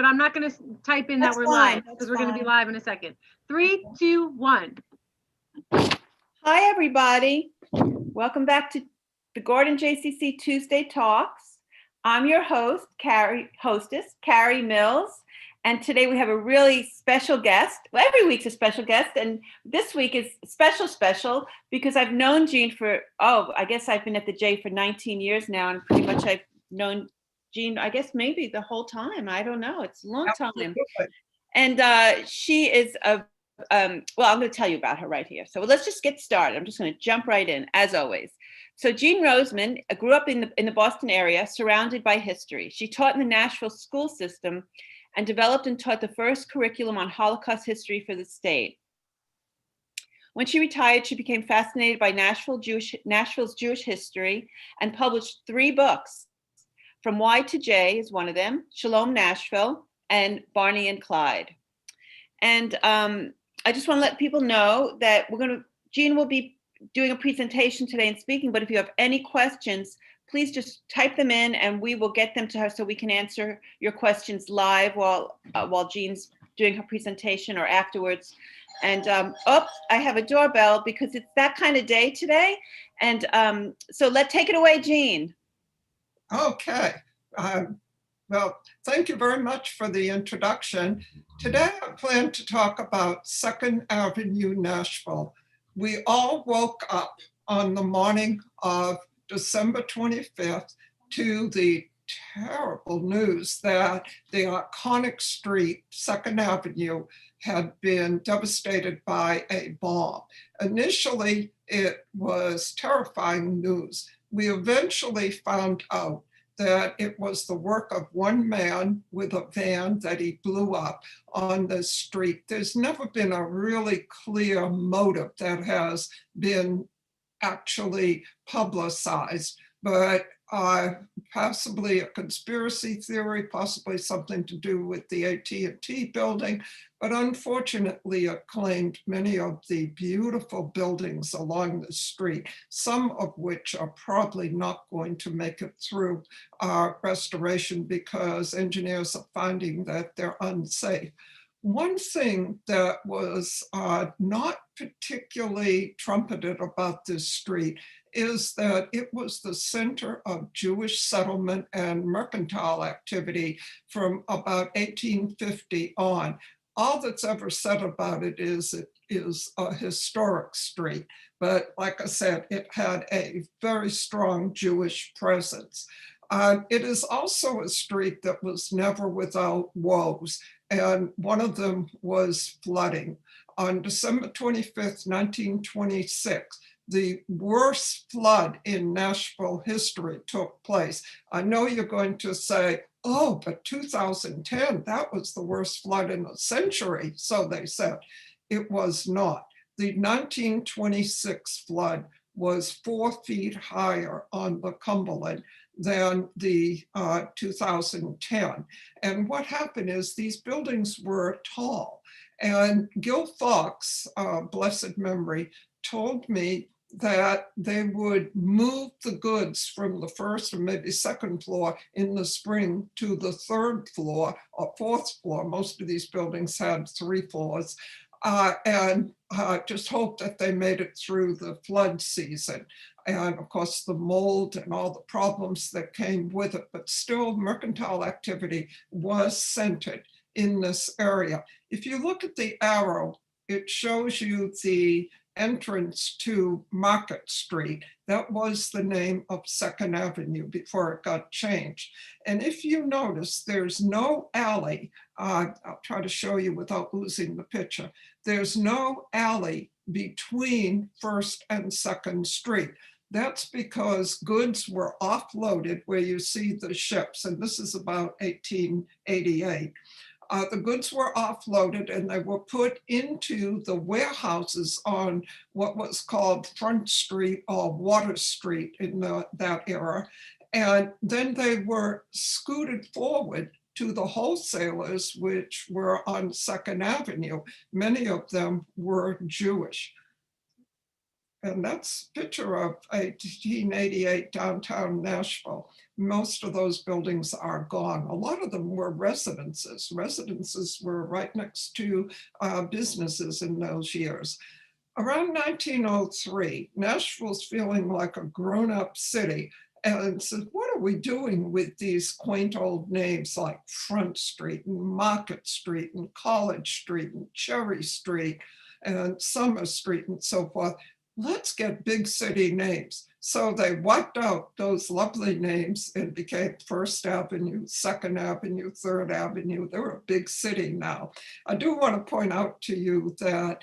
I'm not going to type in that we're live because we're going to be live in a second. 3, 2, 1. Hi, everybody. Welcome back to the Gordon JCC Tuesday Talks. I'm your hostess, Carrie Mills. And today we have a really special guest. Well, every week's a special guest. And this week is special because I've known Jean for, I guess I've been at the J for 19 years now. And pretty much I've known Jean, I guess maybe the whole time. I don't know. It's a long time. And she is well, I'm going to tell you about her right here. So let's just get started. I'm just going to jump right in, as always. So Jean Roseman grew up in the Boston area, surrounded by history. She taught in the Nashville school system and developed and taught the first curriculum on Holocaust history for the state. When she retired, she became fascinated by Nashville's Jewish history and published 3 books. From Y to J is one of them, Shalom Nashville, and Barney and Clyde. And I just want to let people know that Jean will be doing a presentation today and speaking, but if you have any questions, please just type them in and we will get them to her so we can answer your questions live while Jean's doing her presentation or afterwards. And I have a doorbell because it's that kind of day today. And so take it away, Jean. Okay. Well, thank you very much for the introduction. Today, I plan to talk about 2nd Avenue, Nashville. We all woke up on the morning of December 25th to the terrible news that the iconic street, 2nd Avenue, had been devastated by a bomb. Initially, it was terrifying news. We eventually found out that it was the work of one man with a van that he blew up on the street. There's never been a really clear motive that has been actually publicized, but possibly a conspiracy theory, possibly something to do with the AT&T building, but unfortunately it claimed many of the beautiful buildings along the street, some of which are probably not going to make it through restoration because engineers are finding that they're unsafe. One thing that was not particularly trumpeted about this street is that it was the center of Jewish settlement and mercantile activity from about 1850 on. All that's ever said about it is a historic street. But like I said, it had a very strong Jewish presence. It is also a street that was never without woes, and one of them was flooding. On December 25th, 1926, the worst flood in Nashville history took place. I know you're going to say, oh, but 2010, that was the worst flood in a century, so they said. It was not. The 1926 flood was 4 feet higher on the Cumberland than the 2010. And what happened is these buildings were tall. And Gil Fox, blessed memory, told me that they would move the goods from the 1st or maybe 2nd floor in the spring to the 3rd floor or 4th floor. Most of these buildings had 3 floors. And just hope that they made it through the flood season. And of course, the mold and all the problems that came with it, but still mercantile activity was centered in this area. If you look at the arrow, it shows you the entrance to Market Street. That was the name of 2nd Avenue before it got changed. And if you notice, there's no alley. I'll try to show you without losing the picture. There's no alley between 1st and 2nd Street. That's because goods were offloaded where you see the ships, and this is about 1888. The goods were offloaded and they were put into the warehouses on what was called Front Street or Water Street in that era. And then they were scooted forward to the wholesalers, which were on 2nd Avenue. Many of them were Jewish. And that's a picture of 1888 downtown Nashville. most of those buildings are gone. A lot of them were residences. Residences were right next to businesses in those years. Around 1903, Nashville's feeling like a grown-up city and said, what are we doing with these quaint old names like Front Street and Market Street and College Street and Cherry Street and Summer Street and so forth? Let's get big city names. So they wiped out those lovely names and became First Avenue, Second Avenue, Third Avenue. They're a big city now. I do want to point out to you that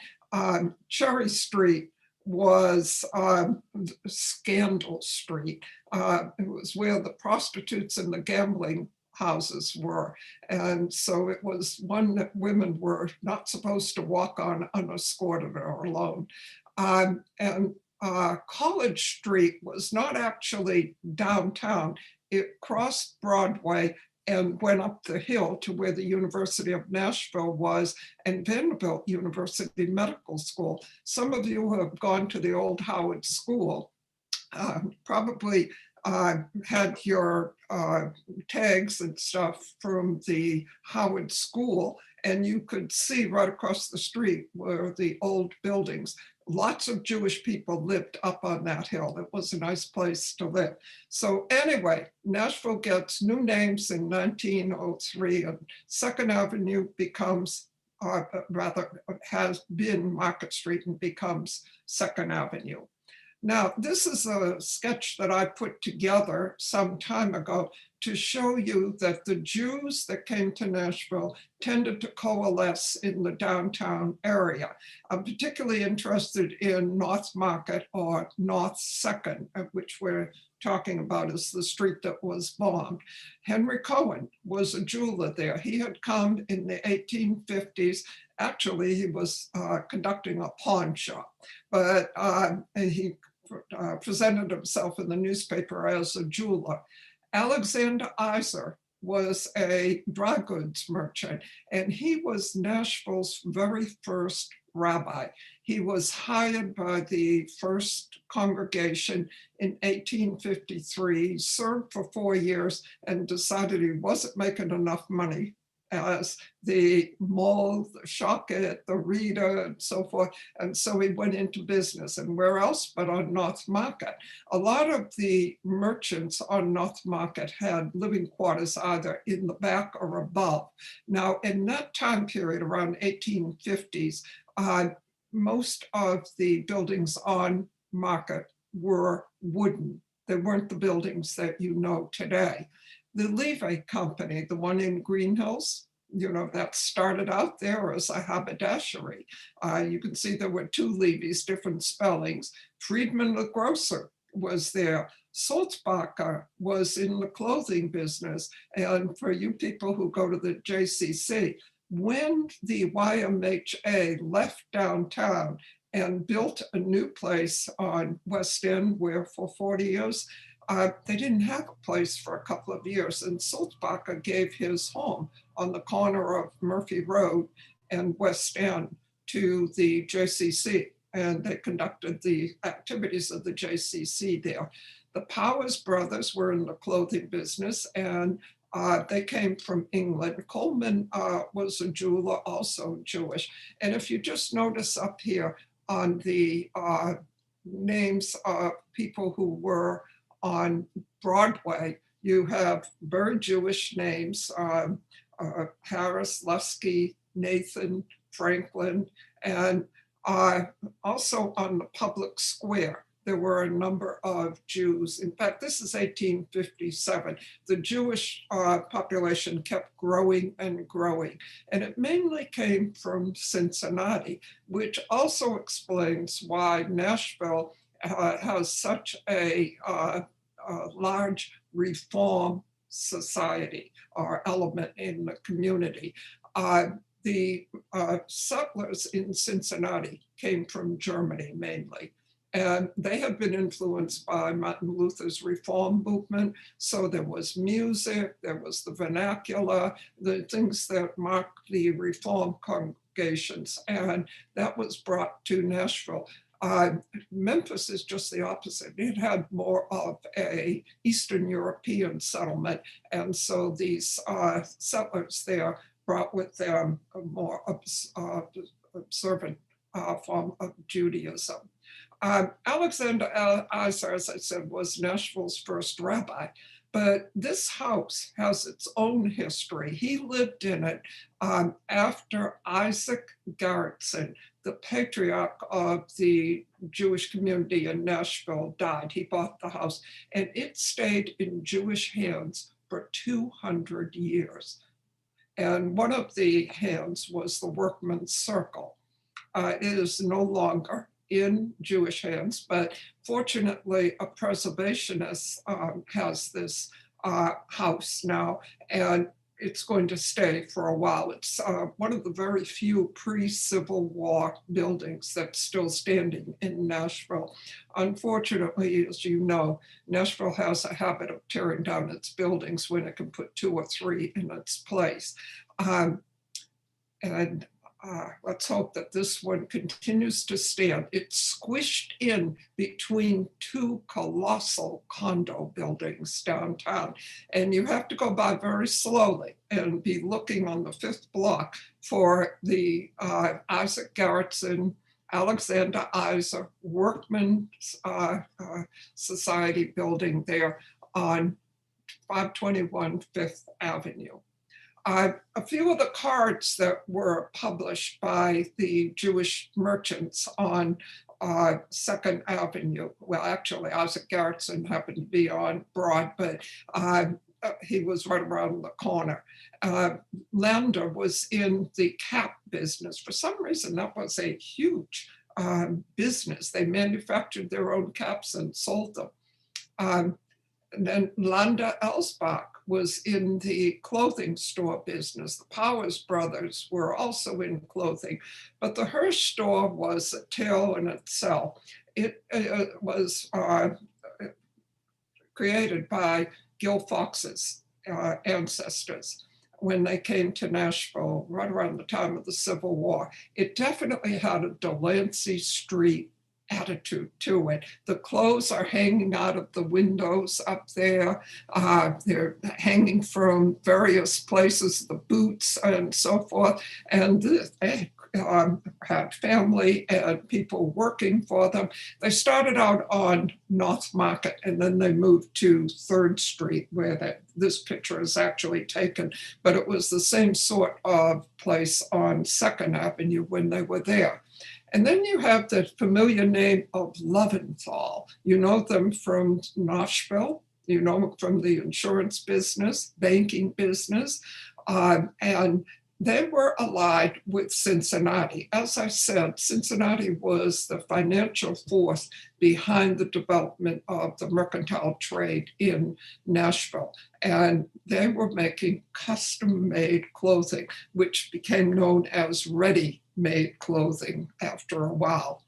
Cherry Street was Scandal Street. It was where the prostitutes and the gambling houses were. And so it was one that women were not supposed to walk on unescorted or alone. College Street was not actually downtown. It crossed Broadway and went up the hill to where the University of Nashville was and Vanderbilt University Medical School. Some of you who have gone to the old Howard School probably had your tags and stuff from the Howard School, and you could see right across the street were the old buildings. Lots of Jewish people lived up on that hill. It was a nice place to live. So anyway, Nashville gets new names in 1903, and Second Avenue becomes, has been Market Street and becomes Second Avenue. Now, this is a sketch that I put together some time ago to show you that the Jews that came to Nashville tended to coalesce in the downtown area. I'm particularly interested in North Market or North Second, which we're talking about as the street that was bombed. Henry Cohen was a jeweler there. He had come in the 1850s. Actually, he was conducting a pawn shop, but he presented himself in the newspaper as a jeweler. Alexander Iser was a dry goods merchant, and he was Nashville's very first rabbi. He was hired by the First Congregation in 1853, served for 4 years, and decided he wasn't making enough money as the mall, the Shawkett, the Reader, and so forth. And so he went into business. And where else but on North Market? A lot of the merchants on North Market had living quarters either in the back or above. Now, in that time period, around 1850s, most of the buildings on Market were wooden. They weren't the buildings that you know today. The Levy Company, the one in Green Hills, you know, that started out there as a haberdashery. You can see there were two Levy's, different spellings. Friedman the grocer was there. Salzbacher was in the clothing business. And for you people who go to the JCC, when the YMHA left downtown and built a new place on West End, where for 40 years, they didn't have a place for a couple of years, and Salzbacher gave his home on the corner of Murphy Road and West End to the JCC, and they conducted the activities of the JCC there. The Powers brothers were in the clothing business, and they came from England. Coleman was a jeweler, also Jewish. And if you just notice up here on the names of people who were on Broadway, you have very Jewish names, Harris, Lusky, Nathan, Franklin, and also on the public square, there were a number of Jews. In fact, this is 1857. The Jewish population kept growing and growing, and it mainly came from Cincinnati, which also explains why Nashville has such a large reform society or element in the community. The settlers in Cincinnati came from Germany mainly, and they had been influenced by Martin Luther's reform movement. So there was music, there was the vernacular, the things that marked the reform congregations, and that was brought to Nashville. Memphis is just the opposite. It had more of a Eastern European settlement. And so these settlers there brought with them a more observant form of Judaism. Alexander Iser, as I said, was Nashville's first rabbi. But this house has its own history. He lived in it after Isaac Garretson, the patriarch of the Jewish community in Nashville, died. He bought the house, and it stayed in Jewish hands for 200 years. And one of the hands was the Workman's Circle. It is no longer in Jewish hands, but fortunately a preservationist has this house now, and it's going to stay for a while. It's one of the very few pre-Civil War buildings that's still standing in Nashville. Unfortunately, as you know, Nashville has a habit of tearing down its buildings when it can put 2 or 3 in its place. Let's hope that this one continues to stand. It's squished in between 2 colossal condo buildings downtown. And you have to go by very slowly and be looking on the 5th block for the Isaac Garretson, Alexander Iser Workmen's Society building there on 521 5th Avenue. A few of the cards that were published by the Jewish merchants on 2nd Avenue, well, actually, Isaac Garretson happened to be on Broad, but he was right around the corner. Lander was in the cap business. For some reason, that was a huge business. They manufactured their own caps and sold them. And then Landa Elsbach was in the clothing store business. The Powers brothers were also in clothing, but the Hirsch store was a tale in itself. It was created by Gil Fox's ancestors when they came to Nashville right around the time of the Civil War. It definitely had a Delancey Street attitude to it. The clothes are hanging out of the windows up there. They're hanging from various places, the boots and so forth. And they had family and people working for them. They started out on North Market, and then they moved to 3rd Street, where this picture is actually taken. But it was the same sort of place on 2nd Avenue when they were there. And then you have the familiar name of Loventhal. You know them from Nashville, you know them from the insurance business, banking business, and they were allied with Cincinnati. As I said, Cincinnati was the financial force behind the development of the mercantile trade in Nashville. And they were making custom-made clothing, which became known as ready-made clothing after a while.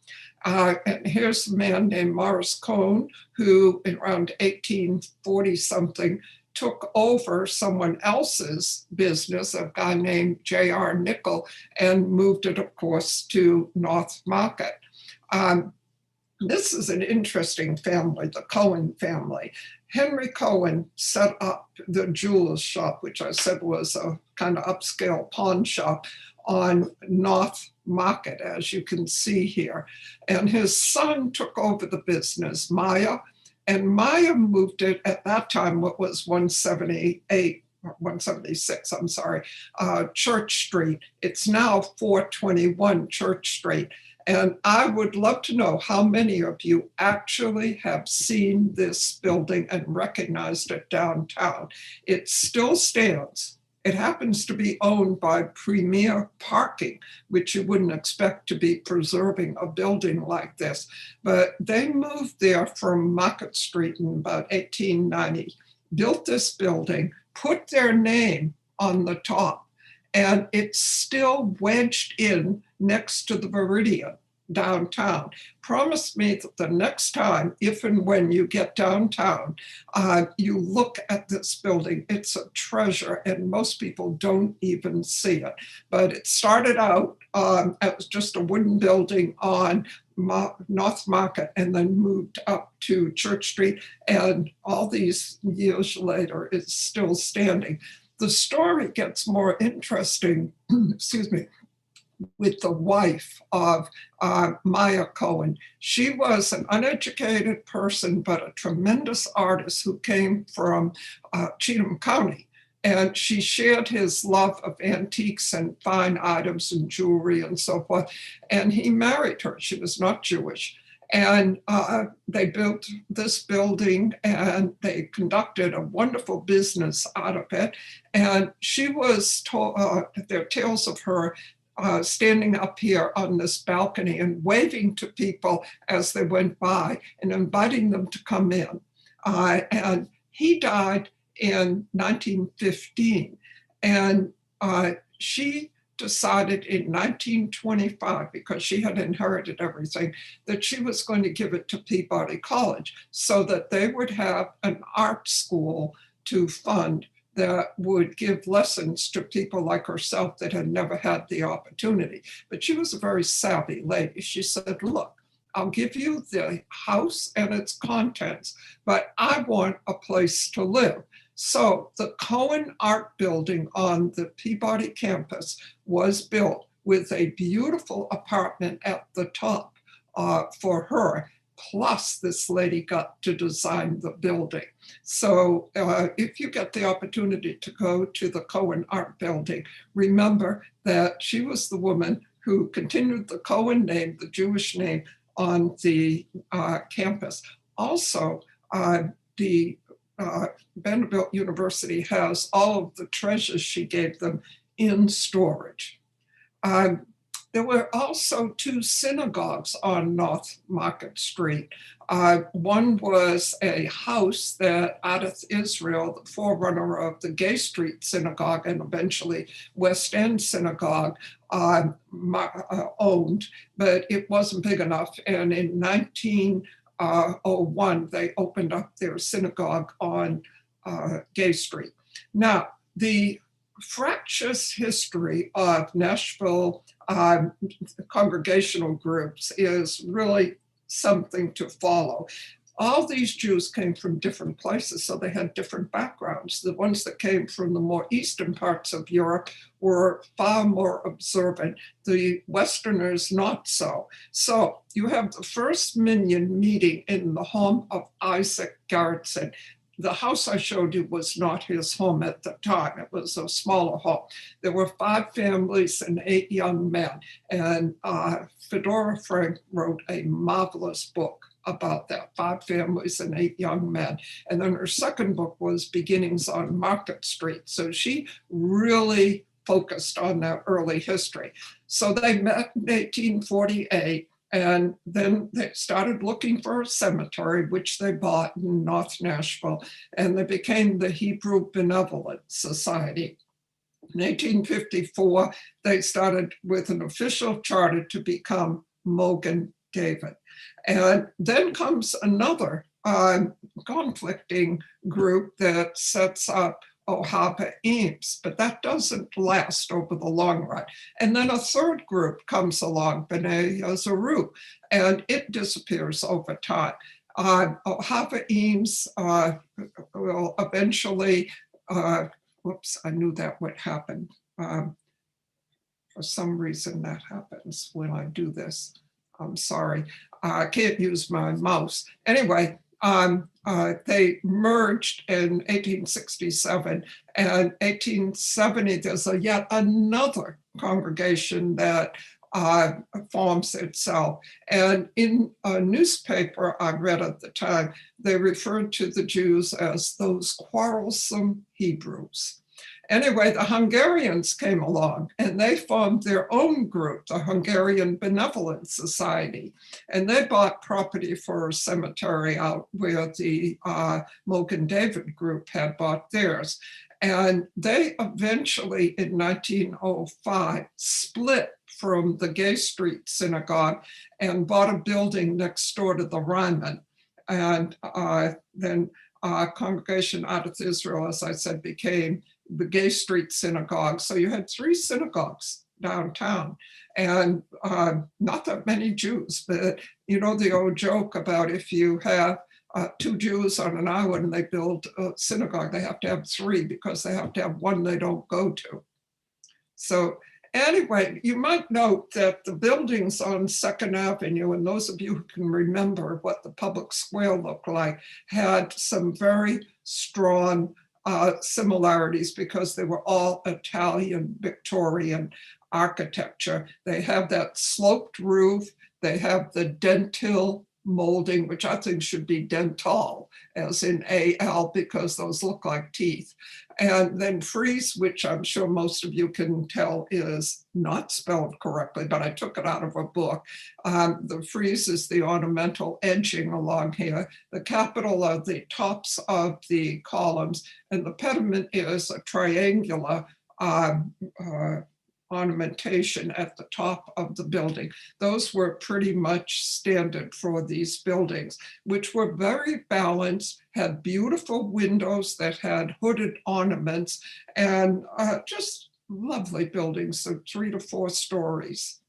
And here's a man named Morris Cohn, who around 1840-something took over someone else's business, a guy named J.R. Nickel, and moved it, of course, to North Market. This is an interesting family, the Cohen family. Henry Cohen set up the jeweler's shop, which I said was a kind of upscale pawn shop on North Market, as you can see here. And his son took over the business, Maya, and Maya moved it at that time, what was 176, I'm sorry, Church Street. It's now 421 Church Street. And I would love to know how many of you actually have seen this building and recognized it downtown. It still stands. It happens to be owned by Premier Parking, which you wouldn't expect to be preserving a building like this. But they moved there from Market Street in about 1890, built this building, put their name on the top, and it's still wedged in next to the Meridian. downtown. Promise me that the next time, if and when you get downtown, you look at this building. It's a treasure, and most people don't even see it. But it started out as just a wooden building on North Market, and then moved up to Church Street, and all these years later it's still standing. The story gets more interesting, excuse me, with the wife of Maya Cohen. She was an uneducated person, but a tremendous artist who came from Cheatham County. And she shared his love of antiques and fine items and jewelry and so forth. And he married her. She was not Jewish. And they built this building, and they conducted a wonderful business out of it. And she was told, there are tales of her standing up here on this balcony and waving to people as they went by and inviting them to come in. And he died in 1915. And she decided in 1925, because she had inherited everything, that she was going to give it to Peabody College so that they would have an art school to fund that would give lessons to people like herself that had never had the opportunity. But she was a very savvy lady. She said, look, I'll give you the house and its contents, but I want a place to live. So the Cohen Art Building on the Peabody campus was built with a beautiful apartment at the top for her. Plus, this lady got to design the building. So if you get the opportunity to go to the Cohen Art Building, remember that she was the woman who continued the Cohen name, the Jewish name, on the campus. Also, the Vanderbilt University has all of the treasures she gave them in storage. There were also two synagogues on North Market Street. One was a house that Adith Israel, the forerunner of the Gay Street Synagogue and eventually West End Synagogue, owned, but it wasn't big enough. And in 1901, they opened up their synagogue on Gay Street. Now, the fractious history of Nashville congregational groups is really something to follow. All these Jews came from different places, so they had different backgrounds. The ones that came from the more eastern parts of Europe were far more observant. The Westerners, not so. So you have the first minyan meeting in the home of Isaac Garretson. The house I showed you was not his home at the time. It was a smaller home. There were 5 families and 8 young men. And Fedora Frank wrote a marvelous book about that, 5 families and 8 young men. And then her second book was Beginnings on Market Street. So she really focused on that early history. So they met in 1848. And then they started looking for a cemetery, which they bought in North Nashville, and they became the Hebrew Benevolent Society. In 1854, they started with an official charter to become Mogen David. And then comes another conflicting group that sets up Ohava Eames, but that doesn't last over the long run. And then a third group comes along, B'nai Yazaru, and it disappears over time. Ohava Eames will eventually, whoops, I knew that would happen. For some reason that happens when I do this. I'm sorry, I can't use my mouse. Anyway, they merged in 1867, and 1870 there's yet another congregation that forms itself. And in a newspaper I read at the time, they referred to the Jews as those quarrelsome Hebrews. Anyway, the Hungarians came along and they formed their own group, the Hungarian Benevolent Society. And they bought property for a cemetery out where the Mogen David group had bought theirs. And they eventually, in 1905, split from the Gay Street Synagogue and bought a building next door to the Ryman. And then Congregation Adat Israel, as I said, became the Gay Street Synagogue. So you had 3 synagogues downtown, and not that many Jews, but you know the old joke about if you have 2 Jews on an island and they build a synagogue, they have to have 3 because they have to have one they don't go to. So anyway, you might note that the buildings on 2nd Avenue, and those of you who can remember what the public square looked like, had some very strong similarities because they were all Italian Victorian architecture. They have that sloped roof, they have the dentil molding, which I think should be dental, as in AL, because those look like teeth. And then frieze, which I'm sure most of you can tell is not spelled correctly, but I took it out of a book. The frieze is the ornamental edging along here. The capital are the tops of the columns, and the pediment is a triangular ornamentation at the top of the building. Those were pretty much standard for these buildings, which were very balanced, had beautiful windows that had hooded ornaments, and just lovely buildings, so 3 to 4 stories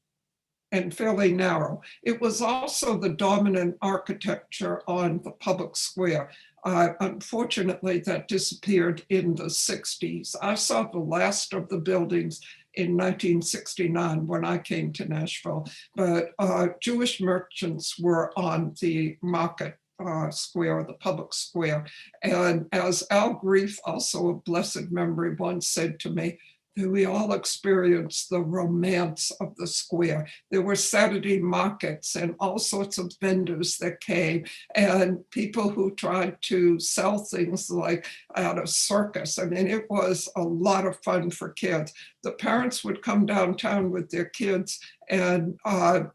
and fairly narrow. It was also the dominant architecture on the public square. Unfortunately, that disappeared in the 60s. I saw the last of the buildings in 1969 when I came to Nashville, but Jewish merchants were on the market square, the public square. And as Al Grief, also of blessed memory, once said to me, we all experienced the romance of the square. There were Saturday markets and all sorts of vendors that came, and people who tried to sell things like at a circus. I mean, it was a lot of fun for kids. The parents would come downtown with their kids, and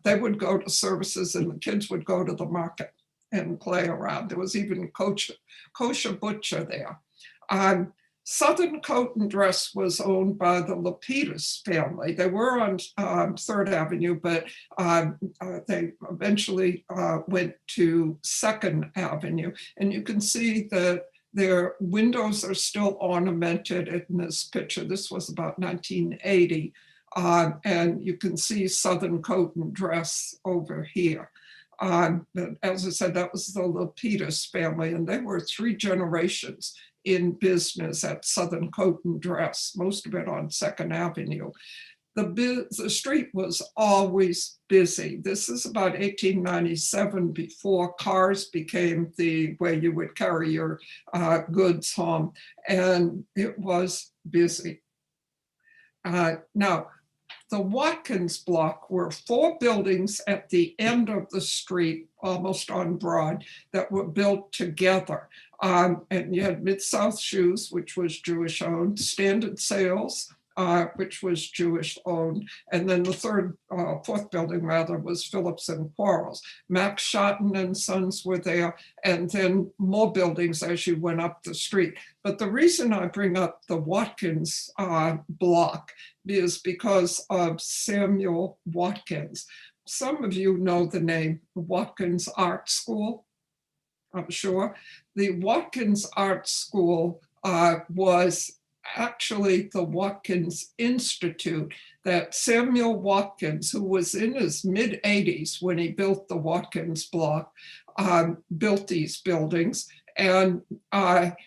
they would go to services, and the kids would go to the market and play around. There was even kosher butcher there. Southern Coat and Dress was owned by the Lapidus family. They were on 3rd Avenue, but they eventually went to 2nd Avenue. And you can see that their windows are still ornamented in this picture. This was about 1980. And you can see Southern Coat and Dress over here. As I said, that was the Lapidus family, and they were 3 generations in business at Southern Coat and Dress, most of it on 2nd Avenue. The street was always busy. This is about 1897, before cars became the way you would carry your goods home, and it was busy. Now, the Watkins block were 4 buildings at the end of the street, almost on Broad, that were built together. And you had Mid-South Shoes, which was Jewish owned, Standard Sales, which was Jewish owned. And then the 4th building rather was Phillips and Quarles. Max Schotten and Sons were there, and then more buildings as you went up the street. But the reason I bring up the Watkins block is because of Samuel Watkins. Some of you know the name Watkins Art School, I'm sure. The Watkins Art School was actually the Watkins Institute that Samuel Watkins, who was in his mid-80s when he built the Watkins block, built these buildings. And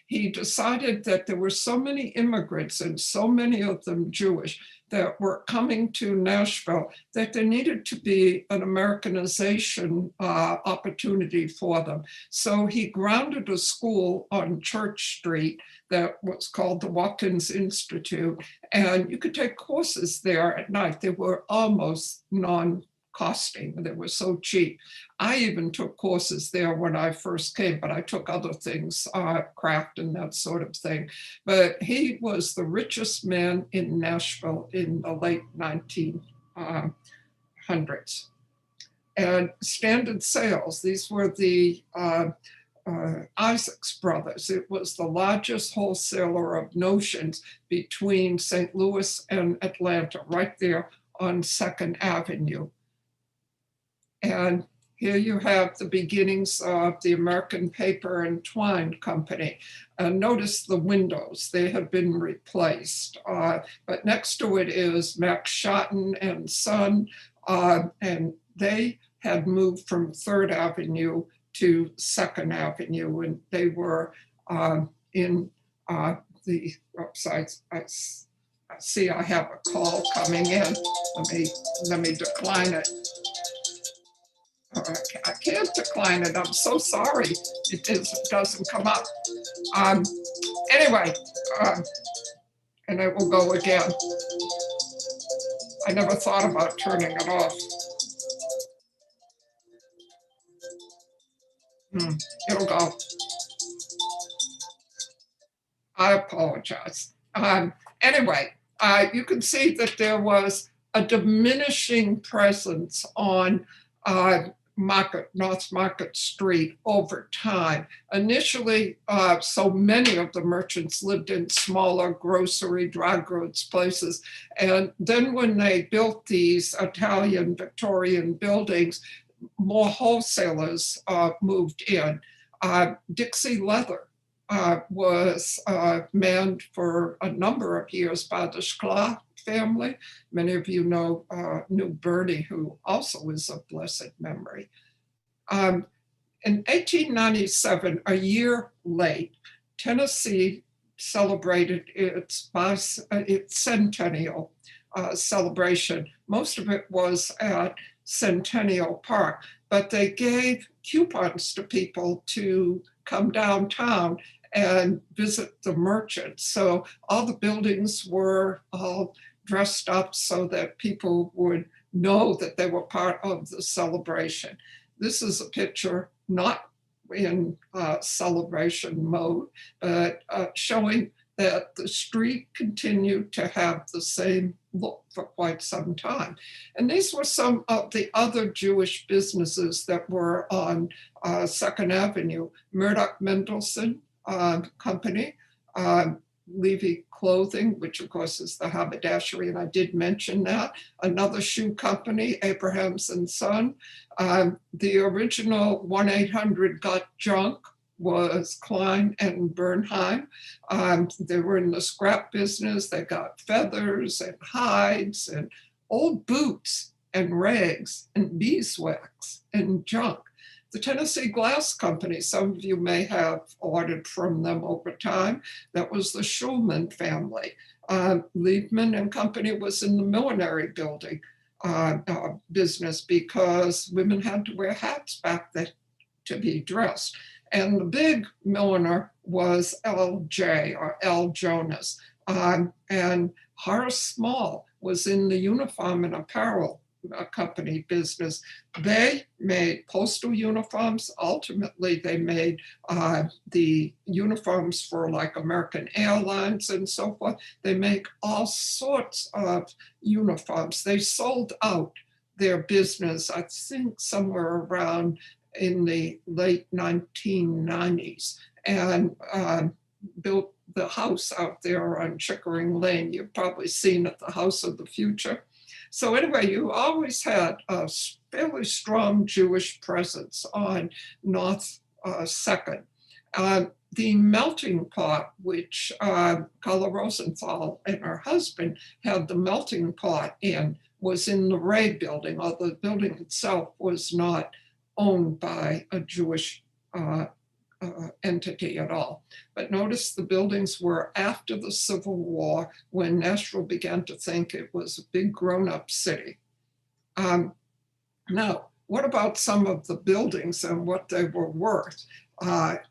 he decided that there were so many immigrants, and so many of them Jewish, that were coming to Nashville, that there needed to be an Americanization opportunity for them. So he grounded a school on Church Street that was called the Watkins Institute, and you could take courses there at night. They were almost non-costing. They were so cheap. I even took courses there when I first came, but I took other things, craft and that sort of thing. But he was the richest man in Nashville in the late 1900s. And Standard Sales, these were the Isaac's Brothers. It was the largest wholesaler of notions between St. Louis and Atlanta, right there on 2nd Avenue. And here you have the beginnings of the American Paper and Twine Company. Notice the windows, they have been replaced. But next to it is Max Schotten and Son, and they had moved from 3rd Avenue to 2nd Avenue, and they were in the, oops, I see I have a call coming in. Let me decline it. I can't decline it. I'm so sorry. It doesn't come up. Anyway, and it will go again. I never thought about turning it off. It'll go. I apologize. Anyway, you can see that there was a diminishing presence on North Market Street over time. Initially, so many of the merchants lived in smaller grocery, dry goods places. And then when they built these Italian Victorian buildings, more wholesalers moved in. Dixie Leather was manned for a number of years by the Sklar family. Many of you knew Bernie, who also is of blessed memory. In 1897, a year late, Tennessee celebrated its centennial celebration. Most of it was at Centennial Park, but they gave coupons to people to come downtown and visit the merchants. So all the buildings were all dressed up so that people would know that they were part of the celebration. This is a picture not in celebration mode, but showing that the street continued to have the same look for quite some time. And these were some of the other Jewish businesses that were on 2nd Avenue. Murdoch Mendelsohn Company, Levy Clothing, which of course is the haberdashery, and I did mention that. Another shoe company, Abrahams and Son. The original 1-800-GOT-JUNK was Klein and Bernheim. They were in the scrap business. They got feathers and hides and old boots and rags and beeswax and junk. The Tennessee Glass Company, some of you may have ordered from them over time. That was the Schulman family. Liebman and Company was in the millinery building business because women had to wear hats back then to be dressed. And the big milliner was L.J. or L. Jonas. And Horace Small was in the uniform and apparel company business. They made postal uniforms. Ultimately, they made the uniforms for like American Airlines and so forth. They make all sorts of uniforms. They sold out their business, I think somewhere around in the late 1990s, and built the house out there on Chickering Lane. You've probably seen it, the House of the Future. So anyway, you always had a fairly strong Jewish presence on North 2nd. The melting pot, which Carla Rosenthal and her husband had the melting pot in, was in the Ray building, although the building itself was not owned by a Jewish entity at all. But notice the buildings were after the Civil War, when Nashville began to think it was a big grown-up city. Now, what about some of the buildings and what they were worth?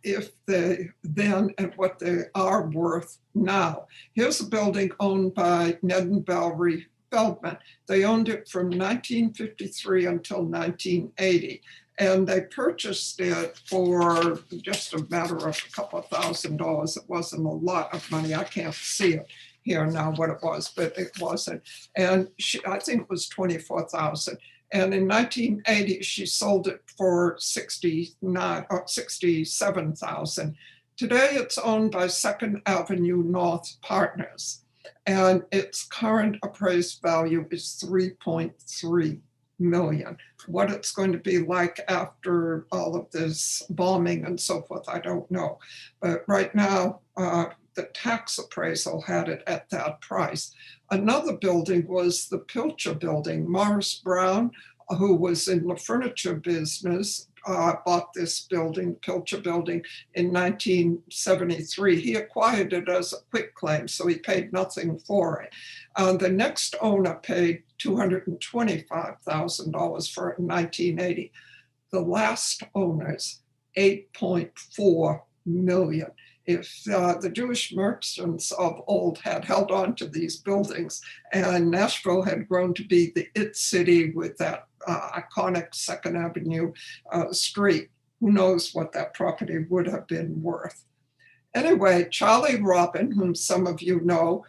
If they then and what they are worth now. Here's a building owned by Ned and Valerie Feldman. They owned it from 1953 until 1980. And they purchased it for just a matter of a couple of $1,000s. It wasn't a lot of money. I can't see it here now what it was, but it wasn't. And I think it was $24,000. And in 1980, she sold it for 67,000. Today, it's owned by Second Avenue North Partners, and its current appraised value is 3.3 million. What it's going to be like after all of this bombing and so forth, I don't know. But right now, the tax appraisal had it at that price. Another building was the Pilcher Building. Morris Brown, who was in the furniture business, bought this building, Pilcher Building, in 1973. He acquired it as a quitclaim, so he paid nothing for it. The next owner paid $225,000 for it in 1980. The last owners, 8.4 million. If the Jewish merchants of old had held on to these buildings and Nashville had grown to be the it city with that iconic Second Avenue street, who knows what that property would have been worth. Anyway, Charlie Robin, whom some of you know,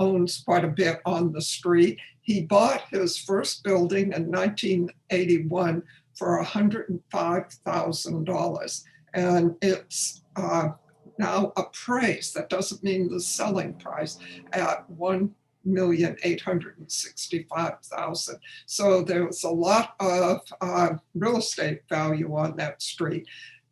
owns quite a bit on the street. He bought his first building in 1981 for $105,000. And it's now appraised, that doesn't mean the selling price, at $1,865,000. So there was a lot of real estate value on that street.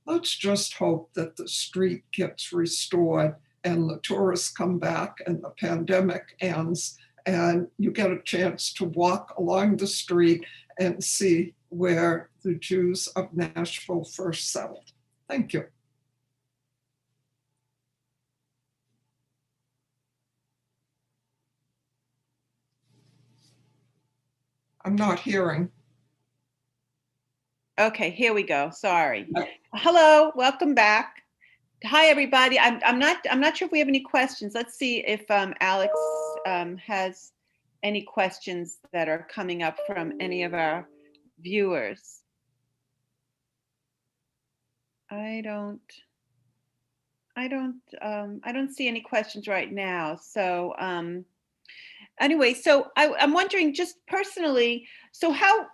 Let's just hope that the street gets restored and the tourists come back and the pandemic ends and you get a chance to walk along the street and see where the Jews of Nashville first settled. Thank you. I'm not hearing. Okay, here we go. Sorry. Hello, welcome back. Hi, everybody. I'm not sure if we have any questions. Let's see if Alex has any questions that are coming up from any of our viewers. I don't see any questions right now. So anyway, so I'm wondering just personally, so how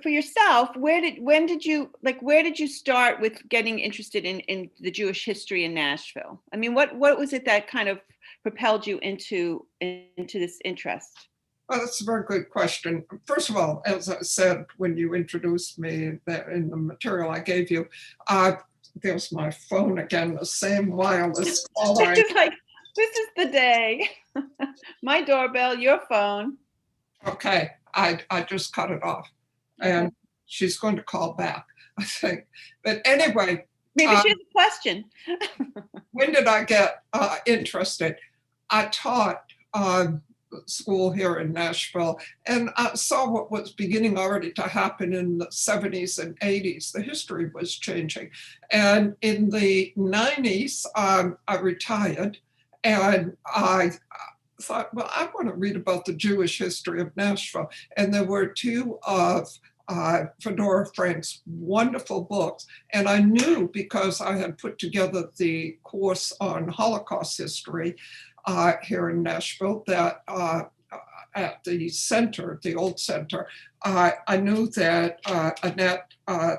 for yourself, when did you start with getting interested in the Jewish history in Nashville? I mean, what was it that kind of propelled you into this interest? Well, that's a very good question. First of all, as I said when you introduced me in the material I gave you, there's my phone again, the same wireless caller. It's like, this is the day. My doorbell, your phone. Okay, I just cut it off. And she's going to call back, I think. But anyway. Maybe she has a question. When did I get interested? I taught school here in Nashville, and I saw what was beginning already to happen in the 70s and 80s. The history was changing. And in the 90s, I retired, and I thought, well, I want to read about the Jewish history of Nashville. And there were two of Fedora Frank's wonderful books. And I knew, because I had put together the course on Holocaust history here in Nashville, that at the center, the old center, I knew that Annette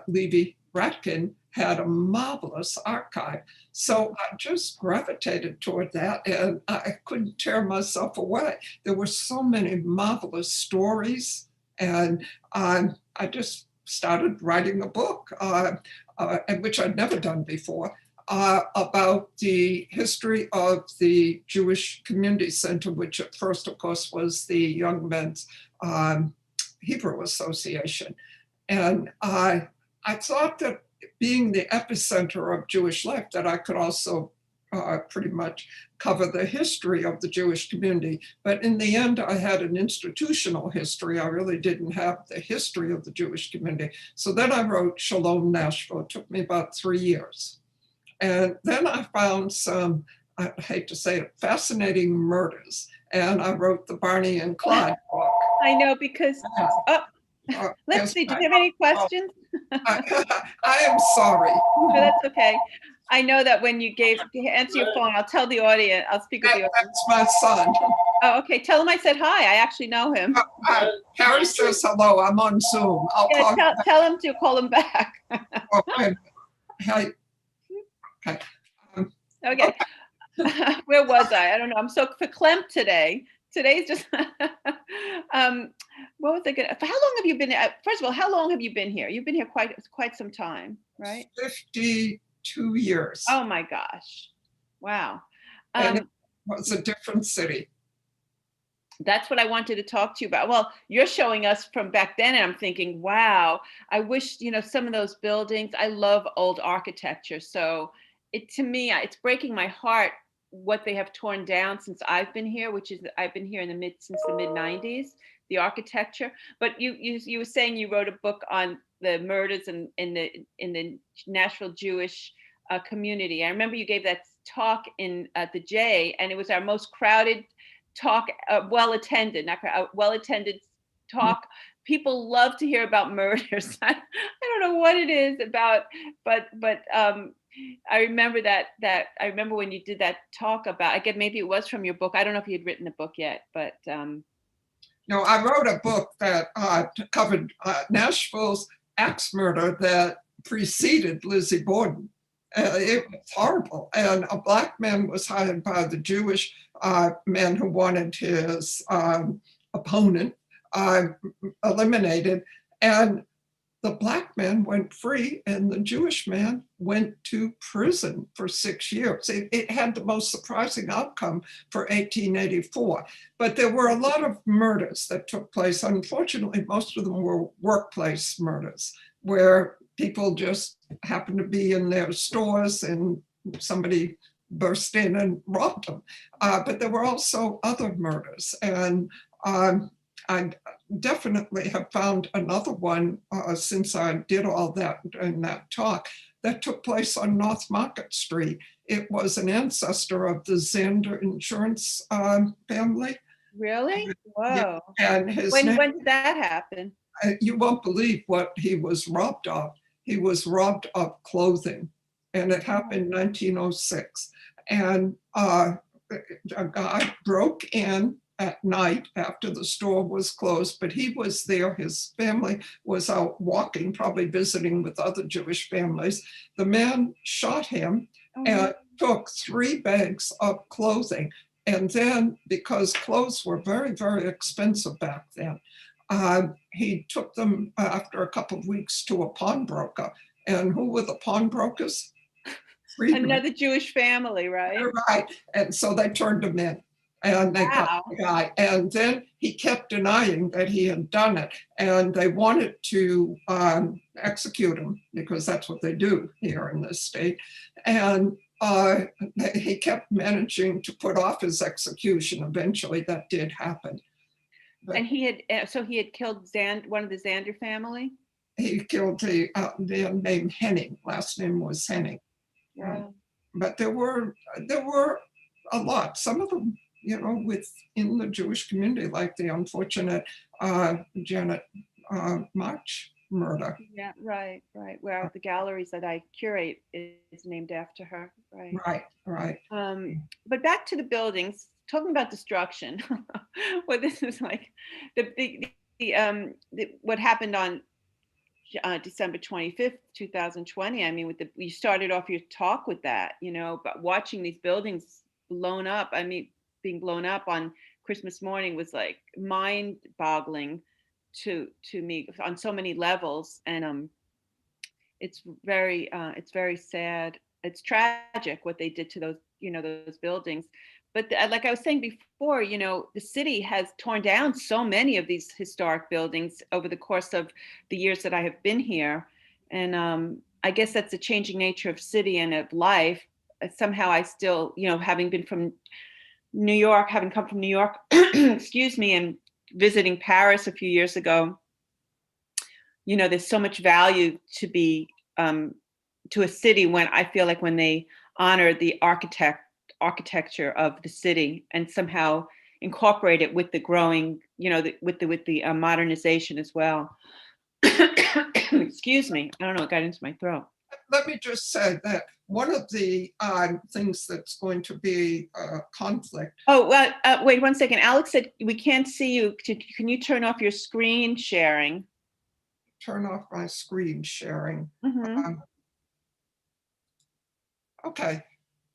Levy-Ratkin had a marvelous archive. So I just gravitated toward that, and I couldn't tear myself away. There were so many marvelous stories, and I just started writing a book, which I'd never done before, about the history of the Jewish Community Center, which at first, of course, was the Young Men's Hebrew Association. And I thought that being the epicenter of Jewish life, that I could also pretty much cover the history of the Jewish community. But in the end, I had an institutional history. I really didn't have the history of the Jewish community. So then I wrote Shalom Nashville. It took me about 3 years. And then I found some, I hate to say it, fascinating murders. And I wrote the Barney and Clyde book. I know, because, let's see, do you have any questions? I am sorry. No, that's okay. I know that when you answer your phone, I'll tell the audience, I'll speak with the audience. That's my son. Oh, okay. Tell him I said hi. I actually know him. Carrie says hello. I'm on Zoom. I'll Yeah, call you tell him to call him back. back. Hey, okay. Okay. Where was I? I don't know. I'm so verklempt today. Today's just, what was I gonna, how long have you been, first of all, how long have you been here? You've been here quite some time, right? 52 years. Oh my gosh. Wow. And it was a different city. That's what I wanted to talk to you about. Well, you're showing us from back then, and I'm thinking, wow, I wish, some of those buildings, I love old architecture. So to me, it's breaking my heart what they have torn down since I've been here, I've been here since the mid 90s, the architecture. But you were saying you wrote a book on the murders in the Nashville Jewish community. I remember you gave that talk at the J, and it was our most crowded talk, well-attended talk. People love to hear about murders. I don't know what it is about, but I remember that I remember when you did that talk about, I guess maybe it was from your book. I don't know if you had written the book yet, but no, I wrote a book that covered Nashville's axe murder that preceded Lizzie Borden. It was horrible, and a Black man was hired by the Jewish man who wanted his opponent eliminated, and the Black man went free and the Jewish man went to prison for 6 years. It had the most surprising outcome for 1884, but there were a lot of murders that took place. Unfortunately, most of them were workplace murders where people just happened to be in their stores and somebody burst in and robbed them. But there were also other murders. And I definitely have found another one since I did all that in that talk that took place on North Market Street. It was an ancestor of the Zander insurance family. Really? Whoa. Yeah. And when did that happen? You won't believe what he was robbed of. He was robbed of clothing, and it happened in 1906. And a guy broke in at night after the store was closed, but he was there. His family was out walking, probably visiting with other Jewish families. The man shot him and took 3 bags of clothing. And then, because clothes were very, very expensive back then, he took them after a couple of weeks to a pawnbroker. And who were the pawnbrokers? Another Jewish family, right? Right. And so they turned him in. And they got the guy. And then he kept denying that he had done it. And they wanted to execute him because that's what they do here in this state. And he kept managing to put off his execution. Eventually that did happen. But and he had killed one of the Zander family? He killed the man named Henning. Last name was Henning. Yeah. But there were a lot. Some of them, within the Jewish community, like the unfortunate Janet March murder. Yeah, right. Where the galleries that I curate is named after her. Right. But back to the buildings, talking about destruction. Well, this is like what happened on December 25th, 2020. I mean, you started off your talk with that, but watching these buildings blown up. I mean, being blown up on Christmas morning was like mind-boggling to me on so many levels, and it's very sad. It's tragic what they did to those buildings. But like I was saying before, the city has torn down so many of these historic buildings over the course of the years that I have been here. And I guess that's the changing nature of city and of life. Somehow I still, having come from New York, excuse me, and visiting Paris a few years ago, there's so much value to be to a city when I feel like when they honor the architecture of the city and somehow incorporate it with the growing, with the modernization as well. Excuse me. I don't know what got into my throat. let me just say that one of the things that's going to be a conflict. Oh, well, wait 1 second. Alex said we can't see you. Can you turn off your screen sharing? Turn off my screen sharing. Mhm. Okay.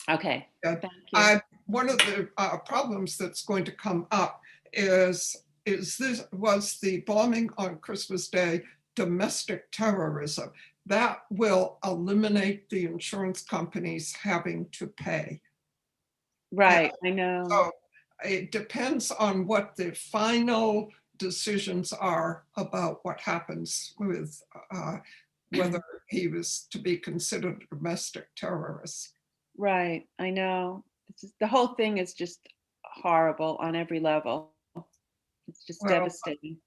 Okay, Yeah. thank you. One of the problems that's going to come up is this was the bombing on Christmas Day, domestic terrorism. That will eliminate the insurance companies having to pay. Right, I know. So it depends on what the final decisions are about what happens with whether he was to be considered a domestic terrorist. Right, I know. The whole thing is just horrible on every level. It's just Well, devastating.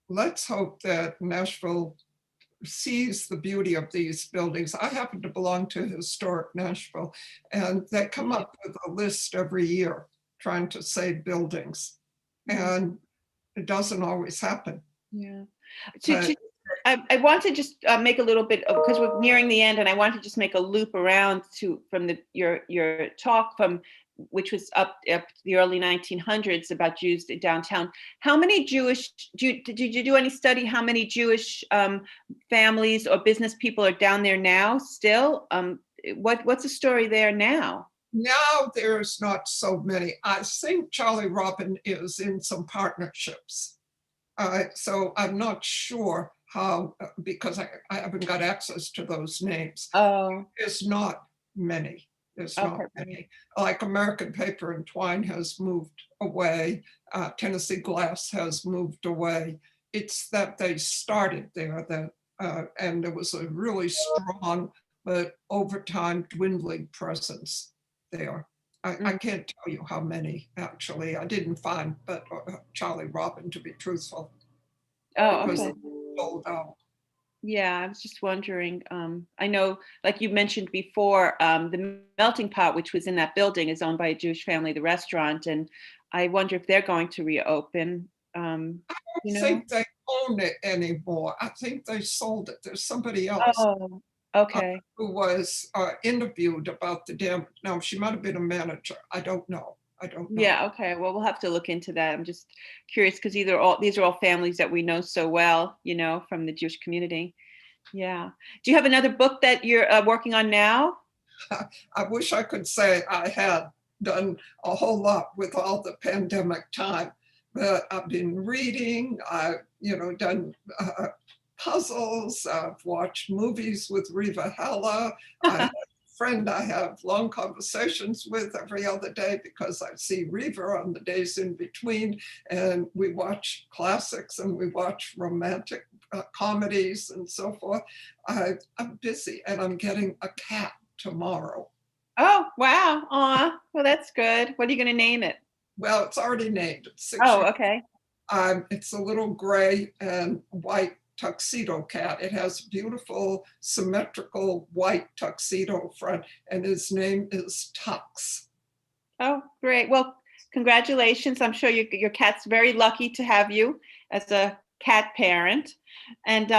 let's hope that Nashville sees the beauty of these buildings. I happen to belong to Historic Nashville, and they come up with a list every year trying to save buildings, and it doesn't always happen. Yeah. But I want to just make a little bit of, because we're nearing the end, and I want to just make a loop around from your talk from which was up the early 1900s about Jews downtown. How many Jewish, did you do any study how many Jewish families or business people are down there now still? What's the story there now? now there's not so many. I think Charlie Robin is in some partnerships. So I'm not sure how, because I haven't got access to those names. Oh, There's not many. There's not many. Like American Paper and Twine has moved away. Tennessee Glass has moved away. It's that they started there, and there was a really strong, but over time dwindling presence there. I can't tell you how many, actually. I didn't find, but Charlie Robin, to be truthful. oh, Because okay. sold out. Yeah, I was just wondering. I know, like you mentioned before, the Melting Pot, which was in that building, is owned by a Jewish family, the restaurant, and I wonder if they're going to reopen. I You don't know? think they own it anymore. I think they sold it. There's somebody else Oh, okay. who was interviewed about the damage. Now, she might have been a manager. I don't know. I don't know. Yeah, okay. Well, we'll have to look into that. I'm just curious because these are all families that we know so well, from the Jewish community. Yeah. Do you have another book that you're working on now? I wish I could say I had done a whole lot with all the pandemic time, but I've been reading. I've done puzzles. I've watched movies with Riva Hella. I have a friend I have long conversations with every other day because I see Riva on the days in between, and we watch classics and we watch romantic comedies and so forth. I'm busy, and I'm getting a cat tomorrow. Oh, wow. Aw, well, that's good. What are you going to name it? Well, it's already named. It's 6 Oh, years. okay. It's a little gray and white tuxedo cat. It has beautiful symmetrical white tuxedo front, and his name is Tux. Oh, great. Well, congratulations. I'm sure your cat's very lucky to have you as a cat parent. And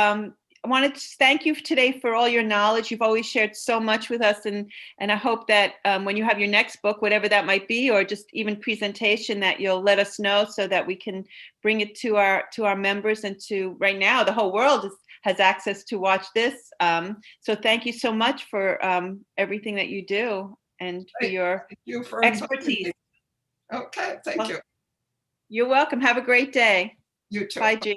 I wanted to thank you today for all your knowledge. You've always shared so much with us. And I hope that when you have your next book, whatever that might be, or just even presentation, that you'll let us know so that we can bring it to our members and to right now, the whole world has access to watch this. So thank you so much for everything that you do and for your expertise. Okay, thank you. You're welcome. Have a great day. You too. Bye, Jean.